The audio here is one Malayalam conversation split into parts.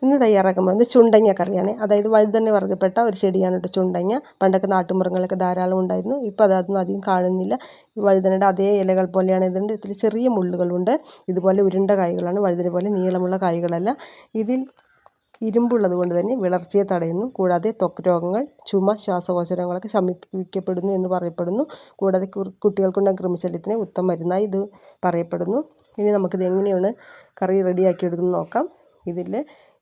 ഇന്ന് തയ്യാറാക്കാൻ പോകുന്നത് ചുണ്ടങ്ങ കറിയാണ്. അതായത് വഴുതന വർഗ്ഗപ്പെട്ട ഒരു ചെടിയാണ് കേട്ടോ ചുണ്ടങ്ങ. പണ്ടൊക്കെ നാട്ടുമൃഗങ്ങളൊക്കെ ധാരാളം ഉണ്ടായിരുന്നു. ഇപ്പോൾ അതൊന്നും അധികം കാണുന്നില്ല. വഴുതനയുടെ അതേ ഇലകൾ പോലെയാണ് ഇതുണ്ട്. ഇതിൽ ചെറിയ മുള്ളുകളുണ്ട്. ഇതുപോലെ ഉരുണ്ട കായ്കളാണ്. വഴുതന പോലെ നീളമുള്ള കായ്കളല്ല. ഇതിൽ ഇരുമ്പുള്ളത് കൊണ്ട് തന്നെ വിളർച്ചയെ തടയുന്നു. കൂടാതെ ത്വക്ക് രോഗങ്ങൾ, ചുമ, ശ്വാസകോശ രോഗങ്ങളൊക്കെ ശമിപ്പിക്കപ്പെടുന്നു എന്ന് പറയപ്പെടുന്നു. കൂടാതെ കുട്ടികൾക്കുണ്ടാകുന്ന കൃമിശല്യത്തിന് ഉത്തമ മരുന്നായി ഇത് പറയപ്പെടുന്നു. ഇനി നമുക്കിത് എങ്ങനെയാണ് കറി റെഡിയാക്കി എടുക്കുന്നത് നോക്കാം. ഇതിൽ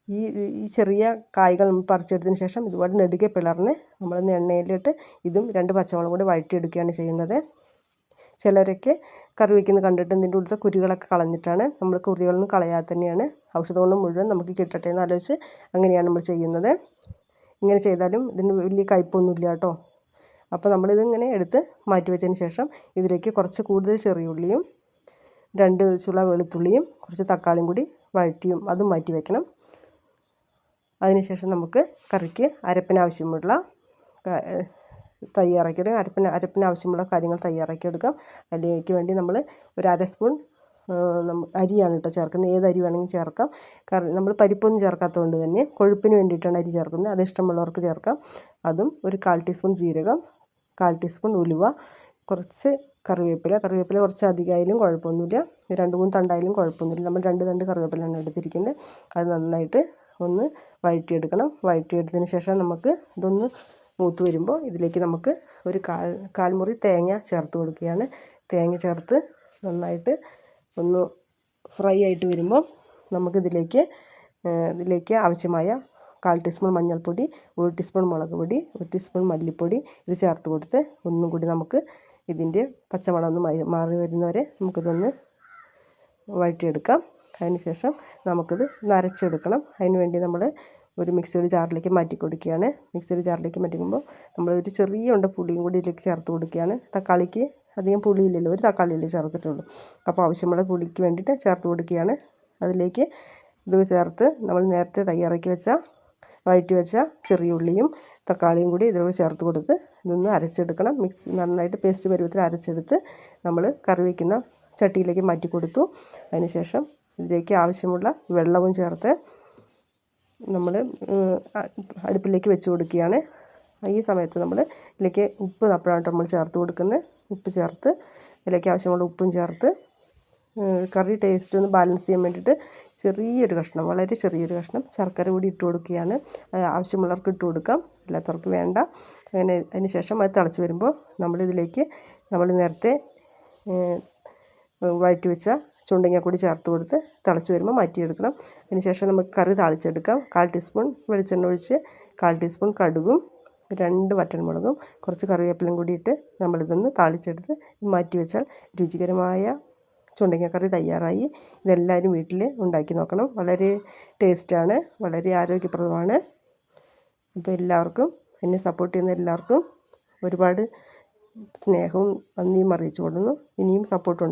ഈ ചെറിയ കായ്കൾ പറിച്ചെടുത്തതിന് ശേഷം ഇതുപോലെ നെടുകെ പിളർന്ന് നമ്മളൊന്ന് എണ്ണയിലിട്ട് ഇതും 2 പച്ചമുളകും കൂടി വഴറ്റിയെടുക്കുകയാണ് ചെയ്യുന്നത്. ചിലരൊക്കെ കറി വയ്ക്കുന്നത് കണ്ടിട്ട് ഇതിൻ്റെ ഉള്ളിലത്തെ കുരുകളൊക്കെ കളഞ്ഞിട്ടാണ്. നമ്മൾ കുരുകളൊന്നും കളയാതെ തന്നെയാണ് ഔഷധഗുണം മുഴുവൻ നമുക്ക് കിട്ടട്ടെ എന്ന് ആലോചിച്ച് അങ്ങനെയാണ് നമ്മൾ ചെയ്യുന്നത്. ഇങ്ങനെ ചെയ്താലും ഇതിന് വലിയ കയ്പൊന്നുമില്ല കേട്ടോ. അപ്പോൾ നമ്മളിതിങ്ങനെ എടുത്ത് മാറ്റി വെച്ചതിന് ശേഷം ഇതിലേക്ക് കുറച്ച് കൂടുതൽ ചെറിയ ഉള്ളിയും 2 ചുള വെളുത്തുള്ളിയും കുറച്ച് തക്കാളിയും കൂടി വഴറ്റിയും അതും മാറ്റി വയ്ക്കണം. അതിനുശേഷം നമുക്ക് കറിക്ക് അരപ്പിനാവശ്യമുള്ള അരപ്പിനാവശ്യമുള്ള കാര്യങ്ങൾ തയ്യാറാക്കിയെടുക്കാം. അതിലേക്ക് വേണ്ടി നമ്മൾ ഒരു 1/2 സ്പൂൺ അരിയാണ് കേട്ടോ ചേർക്കുന്നത്. ഏത് അരി വേണമെങ്കിലും ചേർക്കാം. നമ്മൾ പരിപ്പൊന്നും ചേർക്കാത്തതുകൊണ്ട് തന്നെ കൊഴുപ്പിന് വേണ്ടിയിട്ടാണ് അരി ചേർക്കുന്നത്. അത് ഇഷ്ടമുള്ളവർക്ക് ചേർക്കാം. അതും ഒരു 1/4 ടീസ്പൂൺ ജീരകം, 1/4 ടീസ്പൂൺ ഉലുവ, കുറച്ച് കറിവേപ്പില കുറച്ച് അധികമായാലും കുഴപ്പമൊന്നുമില്ല. 2-3 തണ്ടായാലും കുഴപ്പമൊന്നുമില്ല. നമ്മൾ 2 തണ്ട് കറിവേപ്പിലയാണ് എടുത്തിരിക്കുന്നത്. അത് നന്നായിട്ട് ഒന്ന് വഴറ്റിയെടുക്കണം. വഴറ്റിയെടുത്തതിന് ശേഷം നമുക്ക് ഇതൊന്ന് മൂത്ത് വരുമ്പോൾ ഇതിലേക്ക് നമുക്ക് ഒരു കാൽമുറി തേങ്ങ ചേർത്ത് കൊടുക്കുകയാണ്. തേങ്ങ ചേർത്ത് നന്നായിട്ട് ഒന്ന് ഫ്രൈ ആയിട്ട് വരുമ്പോൾ ഇതിലേക്ക് ആവശ്യമായ 1/4 ടീസ്പൂൺ മഞ്ഞൾപ്പൊടി, 1 ടീസ്പൂൺ മുളക് പൊടി, 1 ടീസ്പൂൺ മല്ലിപ്പൊടി ഇത് ചേർത്ത് കൊടുത്ത് ഒന്നും കൂടി നമുക്ക് ഇതിൻ്റെ പച്ചമണം ഒന്ന് മാറി വരുന്നവരെ നമുക്കിതൊന്ന് വഴറ്റിയെടുക്കാം. അതിനുശേഷം നമുക്കിത് അരച്ചെടുക്കണം. അതിന് വേണ്ടി നമ്മൾ ഒരു മിക്സിയുടെ ജാറിലേക്ക് മാറ്റി കൊടുക്കുകയാണ്. മിക്സിയുടെ ജാറിലേക്ക് മാറ്റുമ്പോൾ നമ്മൾ ഒരു ചെറിയ ഉണ്ട പുളിയും കൂടി ഇതിലേക്ക് ചേർത്ത് കൊടുക്കുകയാണ്. തക്കാളിക്ക് അധികം പുളിയില്ലല്ലോ, ഒരു തക്കാളിയല്ലേ ചേർത്തിട്ടുള്ളൂ. അപ്പോൾ ആവശ്യമുള്ള പുളിക്ക് വേണ്ടിയിട്ട് ചേർത്ത് കൊടുക്കുകയാണ്. അതിലേക്ക് ഇത് ചേർത്ത് നമ്മൾ നേരത്തെ വഴറ്റി വെച്ച ചെറിയ ഉള്ളിയും തക്കാളിയും കൂടി ഇതിലൂടെ ചേർത്ത് കൊടുത്ത് ഇതൊന്ന് അരച്ചെടുക്കണം. നന്നായിട്ട് പേസ്റ്റ് പരുവത്തിൽ അരച്ചെടുത്ത് നമ്മൾ കറി വയ്ക്കുന്ന ചട്ടിയിലേക്ക് മാറ്റി കൊടുത്തു. അതിനുശേഷം ഇതിലേക്ക് ആവശ്യമുള്ള വെള്ളവും ചേർത്ത് നമ്മൾ അടുപ്പിലേക്ക് വെച്ച് കൊടുക്കുകയാണ്. ഈ സമയത്ത് നമ്മൾ ഇതിലേക്ക് ഉപ്പ് അപ്പോഴാണ് നമ്മൾ ചേർത്ത് കൊടുക്കുന്നത്. ഉപ്പ് ചേർത്ത് ഇതിലേക്ക് ആവശ്യമുള്ള ഉപ്പും ചേർത്ത് കറി ടേസ്റ്റ് ഒന്ന് ബാലൻസ് ചെയ്യാൻ വേണ്ടിയിട്ട് വളരെ ചെറിയൊരു കഷ്ണം ശർക്കര കൂടി ഇട്ട് കൊടുക്കുകയാണ്. ആവശ്യമുള്ളവർക്ക് ഇട്ട് കൊടുക്കാം, അല്ലാത്തവർക്ക് വേണ്ട. അതിന് ശേഷം അത് തിളച്ച് വരുമ്പോൾ നമ്മൾ നേരത്തെ വഴറ്റി വെച്ച ചുണ്ടങ്ങ കൂടി ചേർത്ത് കൊടുത്ത് തിളച്ച് വരുമ്പോൾ മാറ്റിയെടുക്കണം. അതിനുശേഷം നമുക്ക് കറി താളിച്ചെടുക്കാം. 1/4 ടീസ്പൂൺ വെളിച്ചെണ്ണ ഒഴിച്ച് 1/4 ടീസ്പൂൺ കടുകും 2 വറ്റൽമുളകും കുറച്ച് കറിവേപ്പിലയും കൂടി ഇട്ട് നമ്മളിതൊന്ന് താളിച്ചെടുത്ത് മാറ്റി വെച്ചാൽ രുചികരമായ ചുണ്ടങ്ങ കറി തയ്യാറായി. ഇതെല്ലാവരും വീട്ടിൽ ഉണ്ടാക്കി നോക്കണം. വളരെ ടേസ്റ്റാണ്, വളരെ ആരോഗ്യപ്രദമാണ്. അപ്പോൾ എല്ലാവർക്കും, എന്നെ സപ്പോർട്ട് ചെയ്യുന്ന എല്ലാവർക്കും ഒരുപാട് സ്നേഹവും നന്ദിയും അറിയിച്ചു കൊള്ളുന്നു. ഇനിയും സപ്പോർട്ടുണ്ട്.